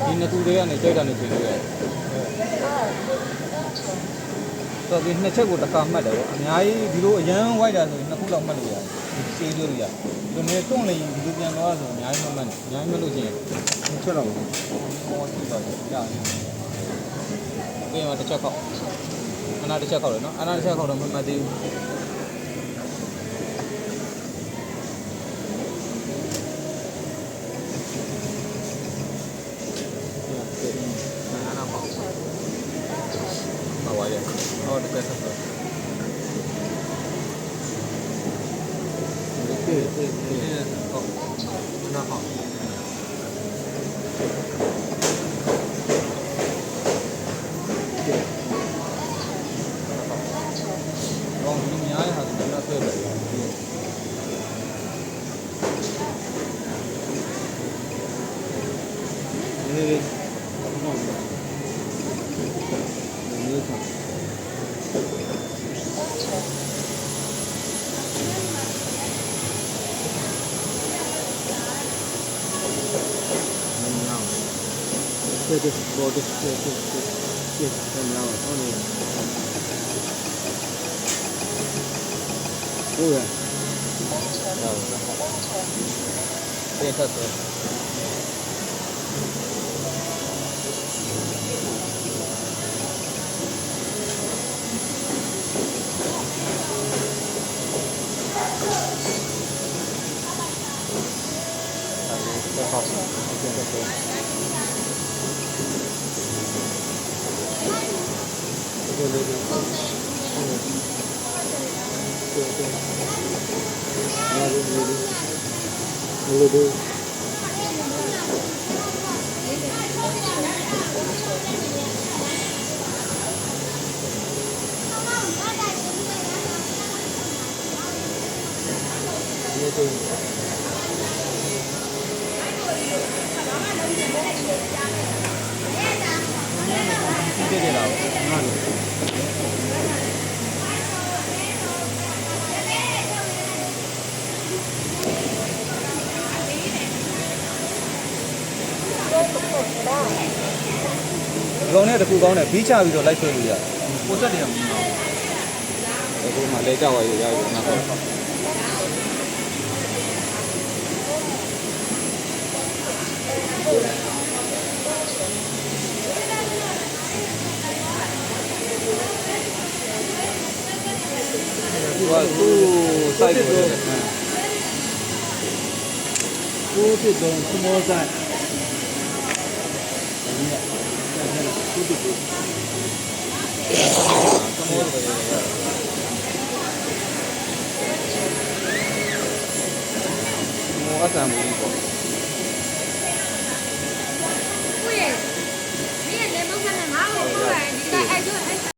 ဒီနှစ်ခုတည်းကနေကြိုက်တာနဲ့ပြင်လို့ရတယ်ဆိုတော့ဒီနှစ်ချက်ကိုတစ်ခါမှတ်တယ်ပေါ့အများကြီးဒီလိုအရန်ဝိုက်တာဆိုရင်နှစ်ခုလောက်မှတ်လို့ရတယ်ဒီစေးလို့ရတယ်ဒီနေ့တွန့်နေရင်ဒီလိုပြန်သွားဆိုအများကြီးမမှတ်နဲ့အများကြီးမလို့ရှိရင်နှစ်ချက်လောက်ပေါ့ဟောကြည့်ပါဦးကြာနေပြင်မှာတစ်ချက်ခောက်အနာတစ်ချက်ခောက်တယ်နော်အနာတစ်ချက်ခောက်တော့မမှတ်သေးဘူးOh, dekat sana. Oh, kenapa? Oh, ini ayah harus kita coba. Ini, this body this now only oh yeah Gong này là khu gong này bí cha bị rồi lại chơi rồi. Cô rất điểm. Cô mà lấy chào rồi rồi mà không. Cô sai rồi. Cô thì rồi không mua sai. Mua cái gì